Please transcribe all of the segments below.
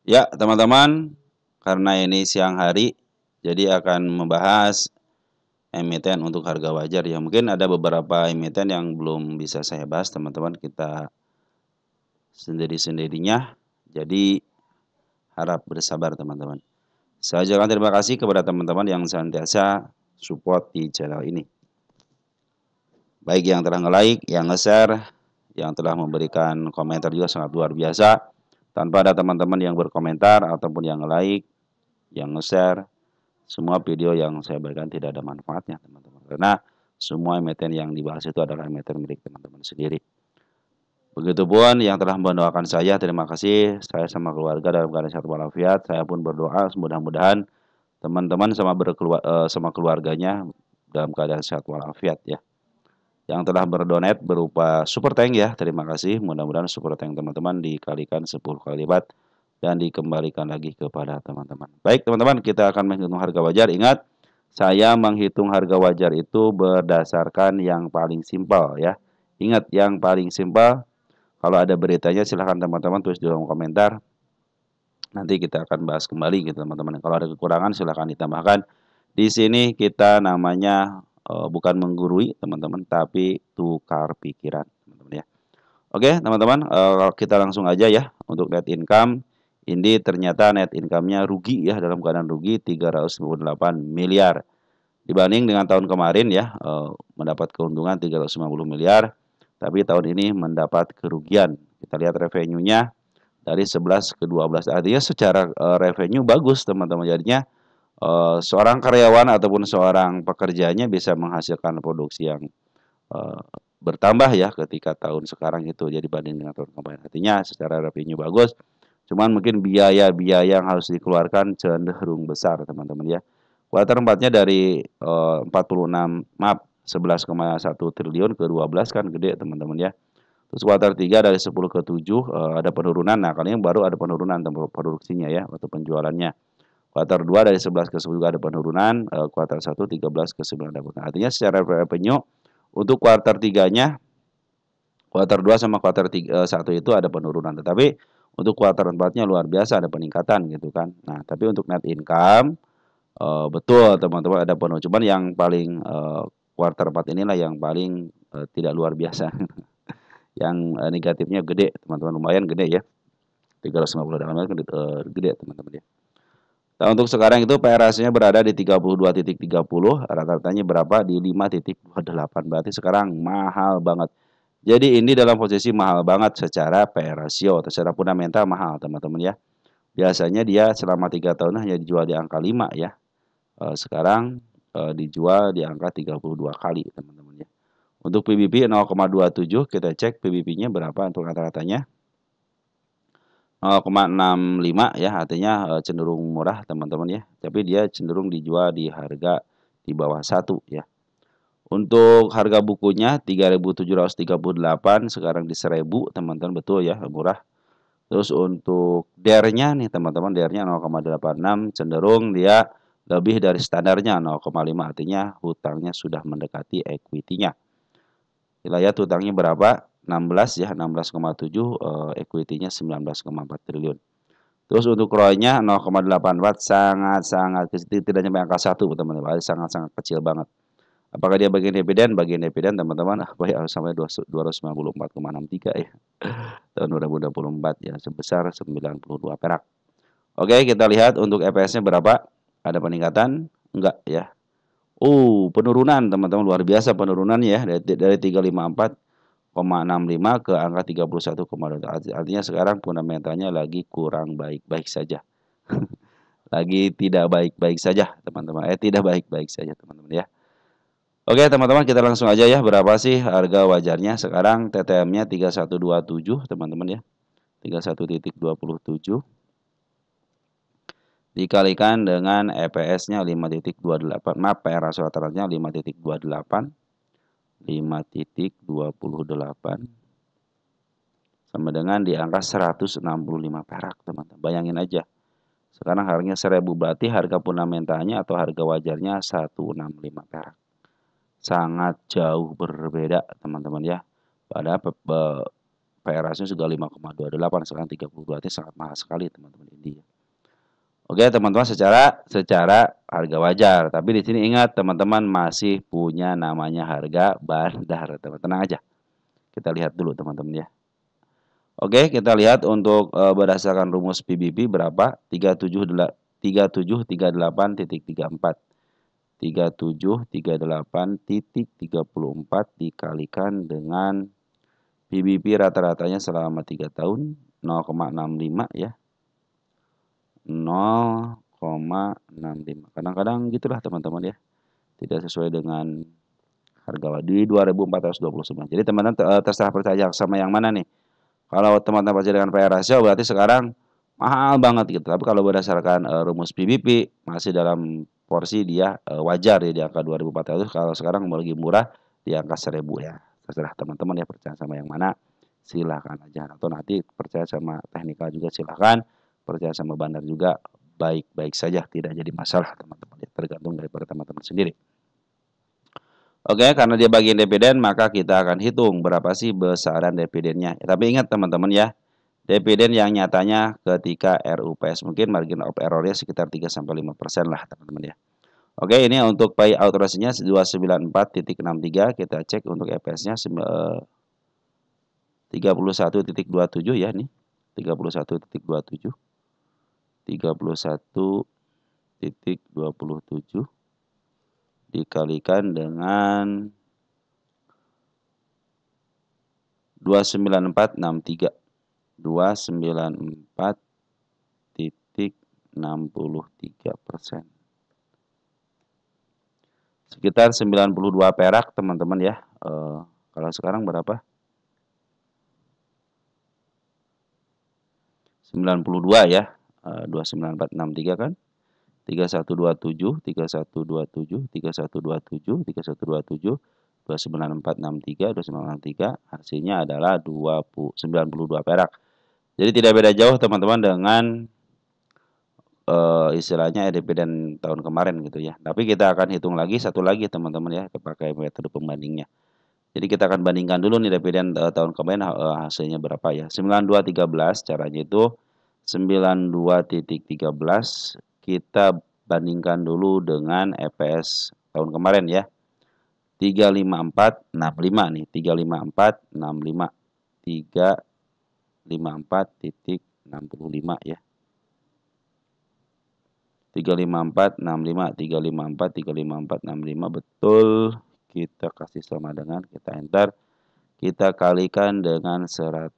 Ya, teman-teman, karena ini siang hari, jadi akan membahas emiten untuk harga wajar ya. Mungkin ada beberapa emiten yang belum bisa saya bahas, teman-teman. Kita sendiri-sendirinya. Jadi harap bersabar, teman-teman. Saya ucapkan terima kasih kepada teman-teman yang senantiasa support di channel ini. Baik yang telah nge-like, yang nge-share, yang telah memberikan komentar juga sangat luar biasa. Tanpa ada teman-teman yang berkomentar ataupun yang nge-like, yang nge-share, semua video yang saya berikan tidak ada manfaatnya, teman-teman. Karena semua emiten yang dibahas itu adalah emiten milik teman-teman sendiri. Begitupun yang telah mendoakan saya, terima kasih. Saya sama keluarga dalam keadaan sehat walafiat. Saya pun berdoa mudah-mudahan teman-teman sama keluarganya dalam keadaan sehat walafiat ya. Yang telah berdonat berupa super tank ya, terima kasih. Mudah-mudahan super tank teman-teman dikalikan 10 kali lipat dan dikembalikan lagi kepada teman-teman. Baik teman-teman, kita akan menghitung harga wajar. Ingat, saya menghitung harga wajar itu berdasarkan yang paling simpel ya. Ingat, yang paling simpel. Kalau ada beritanya silahkan teman-teman tulis di kolom komentar. Nanti kita akan bahas kembali gitu teman-teman. Kalau ada kekurangan silahkan ditambahkan. Di sini kita namanya bukan menggurui teman-teman, tapi tukar pikiran teman-teman ya. Oke teman-teman, kita langsung aja ya untuk net income. Ini ternyata net income-nya rugi ya, dalam keadaan rugi 358 miliar. Dibanding dengan tahun kemarin ya, mendapat keuntungan 350 miliar. Tapi tahun ini mendapat kerugian. Kita lihat revenue-nya dari 11 ke 12. Artinya secara revenue bagus teman-teman. Jadinya seorang karyawan ataupun seorang pekerjanya bisa menghasilkan produksi yang uh, bertambah ya ketika tahun sekarang itu jadi banding dengan tahun kemarin. Artinya secara revenue bagus, cuman mungkin biaya-biaya yang harus dikeluarkan cenderung besar teman-teman ya. Kuartal 4-nya dari 46 maaf 11,1 triliun ke 12 kan gede teman-teman ya. Terus kuartal 3 dari 10 ke 7 ada penurunan. Nah, kali ini baru ada penurunan produksinya ya atau penjualannya. Kuartal 2 dari 11 ke 10 juga ada penurunan, kuartal 1 13 ke 9 ada penurunan. Artinya secara revenue untuk kuartal 3-nya, kuartal 2 sama kuartal 1 itu ada penurunan. Tetapi untuk kuartal 4-nya luar biasa ada peningkatan gitu kan. Nah, tapi untuk net income betul teman-teman ada penurunan. Cuman yang paling kuartal 4 inilah yang paling tidak luar biasa. Yang negatifnya gede, teman-teman lumayan gede ya. 358 miliar gede teman-teman ya. Nah, untuk sekarang itu PRS-nya berada di 32,30, rata-ratanya berapa? Di 5,28. Berarti sekarang mahal banget. Jadi ini dalam posisi mahal banget secara PR ratio, secara fundamental mahal, teman-teman ya. Biasanya dia selama 3 tahun hanya dijual di angka 5 ya. Sekarang dijual di angka 32 kali, teman-teman ya. Untuk PBB 0,27, kita cek PBB-nya berapa untuk rata-ratanya. 0,65 ya, artinya cenderung murah teman-teman ya. Tapi dia cenderung dijual di harga di bawah 1 ya. Untuk harga bukunya 3.738, sekarang di 1.000 teman-teman, betul ya, murah. Terus untuk DER-nya nih teman-teman, DER-nya 0,86, cenderung dia lebih dari standarnya 0,5, artinya hutangnya sudah mendekati equity-nya. Kita lihat hutangnya berapa? 16 ya, 16,7, equity-nya 19,4 triliun. Terus untuk ROI-nya 0,84, sangat-sangat kecil, tidak sampai angka 1 teman-teman, sangat-sangat kecil banget. Apakah dia bagian dividen? Bagian dividen teman-teman, apa ya, harus sampai 294,63 ya. Tahun 2024 ya, sebesar 92 perak. Oke, kita lihat untuk EPS-nya berapa? Ada peningkatan? Enggak ya. Penurunan teman-teman, luar biasa penurunan ya, dari 354,65 ke angka 31,2. Artinya sekarang fundamentalnya lagi kurang baik-baik saja. Lagi tidak baik-baik saja, teman-teman. Tidak baik-baik saja, teman-teman ya. Oke, teman-teman, kita langsung aja ya. Berapa sih harga wajarnya? Sekarang TTM-nya 3127, teman-teman ya. 31,27 dikalikan dengan EPS-nya 5,28. Maaf, PR ratio rata-ratanya 5,28. 5,28 sama dengan di angka 165 perak, teman-teman. Bayangin aja. Sekarang harganya 1.000, berarti harga fundamentalnya atau harga wajarnya 165 perak. Sangat jauh berbeda, teman-teman ya. Padahal PR ratio sudah 5,28, sekarang 30, berarti sangat mahal sekali, teman-teman. tadi. Oke, teman-teman, secara harga wajar. Tapi di sini ingat teman-teman masih punya namanya harga bandar. Teman-teman tenang aja. Kita lihat dulu teman-teman ya. Oke, kita lihat untuk berdasarkan rumus PBB berapa? 3738.34. 3738.34 dikalikan dengan PBB rata-ratanya selama 3 tahun 0,65 ya. 0,65. Kadang-kadang gitulah teman-teman ya. Tidak sesuai dengan harga di 2429. Jadi teman-teman terserah percaya sama yang mana nih. Kalau teman-teman percaya dengan PE rasio berarti sekarang mahal banget gitu. Tapi kalau berdasarkan rumus PBB masih dalam porsi dia wajar ya di angka 2400. Kalau sekarang mau lagi murah di angka 1000 ya. Terserah teman-teman ya percaya sama yang mana. Silahkan aja. Atau nanti percaya sama teknikal juga silahkan. Percaya sama bandar juga baik-baik saja. Tidak jadi masalah teman-teman. Tergantung daripada teman-teman sendiri. Oke, karena dia bagian dividen, maka kita akan hitung berapa sih besaran dividennya. Tapi ingat teman-teman ya, dividen yang nyatanya ketika RUPS mungkin margin of error-nya sekitar 3-5% lah teman-teman ya. Oke, ini untuk payout ratio-nya 294.63, kita cek untuk EPS-nya 31.27 ya nih. 31.27. 31.27 dikalikan dengan 29463. 294.63%. Sekitar 92 perak teman-teman ya. Kalau sekarang berapa? 92 ya. 29463 kan? 3127, 3127, 3127, 3127, 29463, 29463, hasilnya adalah 92 perak. Jadi tidak beda jauh teman-teman dengan istilahnya dividen tahun kemarin gitu ya. Tapi kita akan hitung lagi satu lagi teman-teman ya, pakai metode pembandingnya. Jadi kita akan bandingkan dulu nih dividen tahun kemarin hasilnya berapa ya. 9213 caranya itu 92.13 kita bandingkan dulu dengan EPS tahun kemarin ya. 35465 nih, 35465. 354.65 ya. 35465, 354, 35465 betul. Kita kasih sama dengan, kita enter. Kita kalikan dengan 100.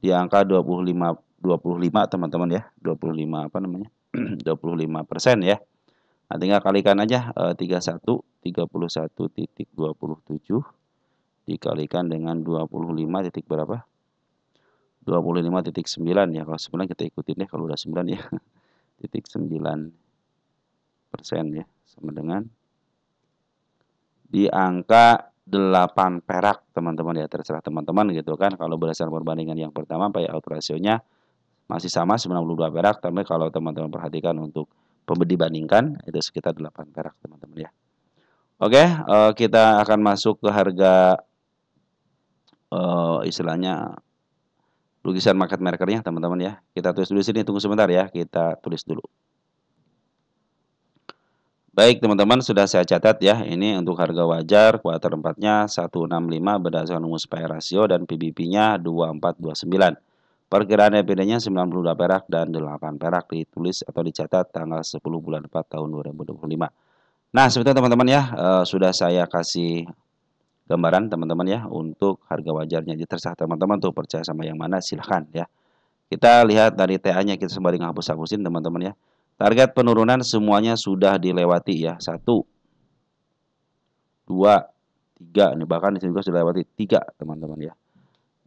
Di angka 25 teman-teman ya. 25 apa namanya? 25% ya. Nah, tinggal kalikan aja 31.27 dikalikan dengan 25 titik berapa? 25.9 ya. Kalau 9 kita ikutin deh kalau udah 9 ya. Titik 9% ya. Sama dengan di angka 8 perak teman-teman ya. Terserah teman-teman gitu kan. Kalau berdasarkan perbandingan yang pertama payout ratio-nya masih sama 92 perak. Tapi kalau teman-teman perhatikan untuk dibandingkan itu sekitar 8 perak teman-teman ya. Oke, kita akan masuk ke harga istilahnya lukisan market makernya teman-teman ya. Kita tulis dulu sini, tunggu sebentar ya, kita tulis dulu. Baik teman-teman, sudah saya catat ya. Ini untuk harga wajar kuartal 4-nya 165 berdasarkan rumus PE rasio dan PBB-nya 2429. Perkiraan dividennya 92 perak dan 8 perak ditulis atau dicatat tanggal 10 bulan 4 tahun 2025. Nah, sebetulnya teman-teman ya, sudah saya kasih gambaran teman-teman ya untuk harga wajarnya. Jadi terserah teman-teman tuh percaya sama yang mana silahkan ya. Kita lihat dari TA-nya kita sembari ngapus-hapusin teman-teman ya. Target penurunan semuanya sudah dilewati ya. 1, 2, 3. Ini bahkan di sini juga sudah lewati 3 teman-teman ya.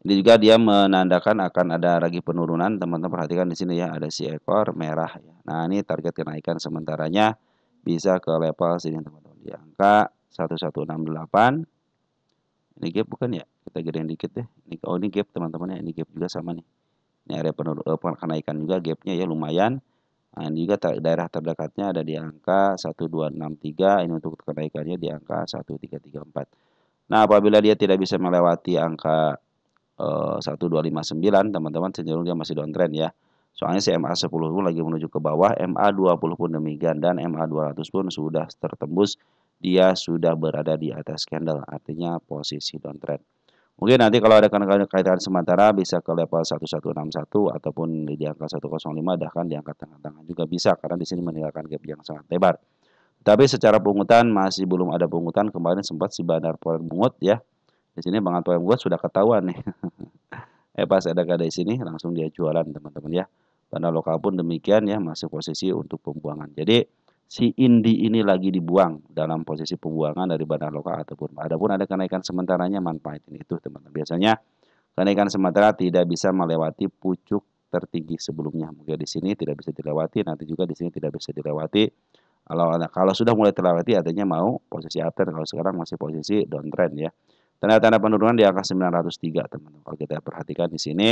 Ini juga dia menandakan akan ada lagi penurunan. Teman-teman perhatikan di sini ya ada si ekor merah ya. Nah, ini target kenaikan sementaranya bisa ke level sini teman-teman di angka 1168. Ini gap bukan ya? Kita gedein dikit deh. Ini gap teman-teman ya. Ini gap juga sama nih. Ini area kenaikan juga gapnya ya lumayan. Nah, ini juga daerah terdekatnya ada di angka 1263. Ini untuk kenaikannya di angka 1334. Nah, apabila dia tidak bisa melewati angka 1259 teman-teman cenderung dia masih downtrend ya. Soalnya si MA10 pun lagi menuju ke bawah, MA20 pun demikian, dan MA200 pun sudah tertembus, dia sudah berada di atas candle, artinya posisi downtrend. Mungkin nanti kalau ada kaitan sementara bisa ke level 1161 ataupun di angka 105, bahkan di angka tengah-tengah juga bisa, karena di sini meninggalkan gap yang sangat lebar. Tapi secara pungutan masih belum ada pungutan, kemarin sempat si Bandar Poin mungut ya. Di sini Bang Antoine mungut sudah ketahuan nih. Pas ada di sini langsung dia jualan teman-teman ya. Dana lokal pun demikian ya, masih posisi untuk pembuangan. Jadi si Indi ini lagi dibuang dalam posisi pembuangan dari badan lokal ataupun ada kenaikan sementaranya, manfaatin itu teman-teman. Biasanya kenaikan sementara tidak bisa melewati pucuk tertinggi sebelumnya. Mungkin di sini tidak bisa dilewati, nanti juga di sini tidak bisa dilewati. Kalau sudah mulai terlewati artinya mau posisi uptrend, kalau sekarang masih posisi downtrend ya. Tanda-tanda penurunan di angka 903 teman-teman. Kalau kita perhatikan di sini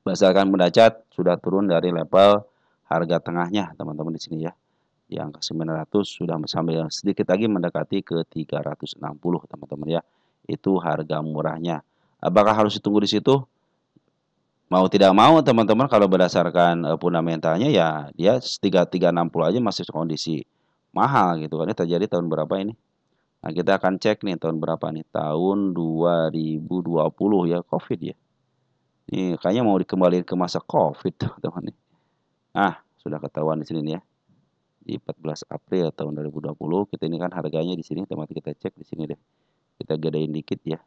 berdasarkan mendacat sudah turun dari level harga tengahnya teman-teman di sini ya. Di angka 900 sudah sampai sedikit lagi mendekati ke 360 teman-teman ya. Itu harga murahnya. Apakah harus ditunggu di situ? Mau tidak mau teman-teman kalau berdasarkan fundamentalnya ya dia 3360 aja masih kondisi mahal gitu kan. Ini terjadi tahun berapa ini? Nah, kita akan cek nih tahun berapa nih? Tahun 2020 ya, Covid ya. Ini kayaknya mau dikembalikan ke masa Covid, teman-teman nih. Nah, sudah ketahuan di sini nih ya. Di 14 April tahun 2020, kita ini kan harganya di sini, teman-teman kita cek di sini deh. Kita gedein dikit ya.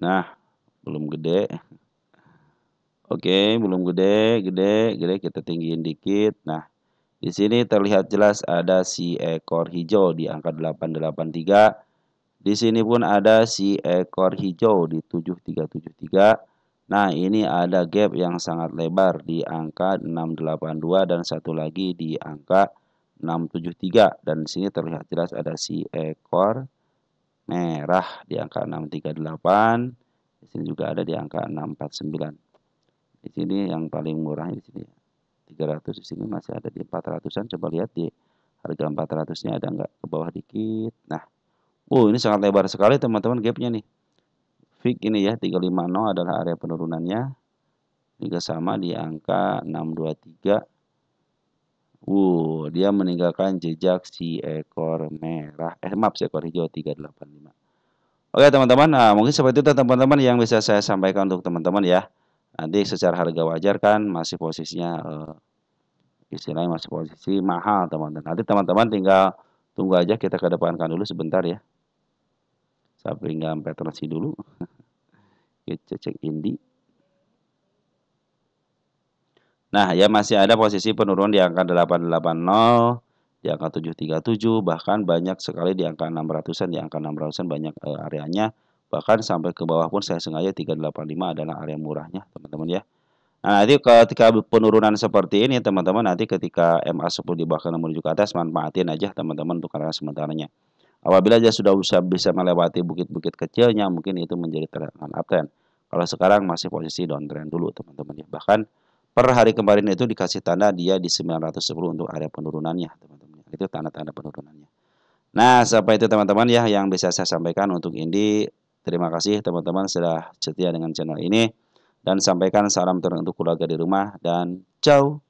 Nah, belum gede. Oke, belum gede, kita tinggiin dikit. Nah, di sini terlihat jelas ada si ekor hijau di angka 883. Di sini pun ada si ekor hijau di 7373. Nah, ini ada gap yang sangat lebar di angka 682 dan satu lagi di angka 673. Dan di sini terlihat jelas ada si ekor merah di angka 638. Di sini juga ada di angka 649. Di sini yang paling murah di sini 300, di sini masih ada di 400-an. Coba lihat di harga 400-nya ada nggak ke bawah dikit. Nah, ini sangat lebar sekali teman-teman gapnya nih. Fix ini ya 350 adalah area penurunannya. Juga sama di angka 623. Dia meninggalkan jejak si ekor merah. Maaf, si ekor hijau 385. Oke teman-teman, nah mungkin seperti itu teman-teman yang bisa saya sampaikan untuk teman-teman ya. Nanti secara harga wajar kan masih posisinya istilahnya masih posisi mahal teman-teman. Nanti teman-teman tinggal tunggu aja, kita kedepankan dulu sebentar ya. Saya pinggam penetrasi dulu. Kita cek Indi. Nah, ya masih ada posisi penurunan di angka 880, di angka 737, bahkan banyak sekali di angka 600-an, di angka 600-an banyak areanya. Bahkan sampai ke bawah pun saya sengaja 385 adalah area murahnya, teman-teman ya. Nah, nanti ketika penurunan seperti ini, teman-teman, nanti ketika MA10 di bawah menuju ke atas, manfaatin aja teman-teman untuk karena sementaranya. Apabila dia sudah bisa melewati bukit-bukit kecilnya, mungkin itu menjadi terangan uptrend. Kalau sekarang masih posisi downtrend dulu, teman-teman ya. Bahkan per hari kemarin itu dikasih tanda dia di 910 untuk area penurunannya, teman-teman. Itu tanda-tanda penurunannya. Nah, sampai itu teman-teman ya yang bisa saya sampaikan untuk Indi. Terima kasih teman-teman sudah setia dengan channel ini. Dan sampaikan salam untuk keluarga di rumah dan ciao.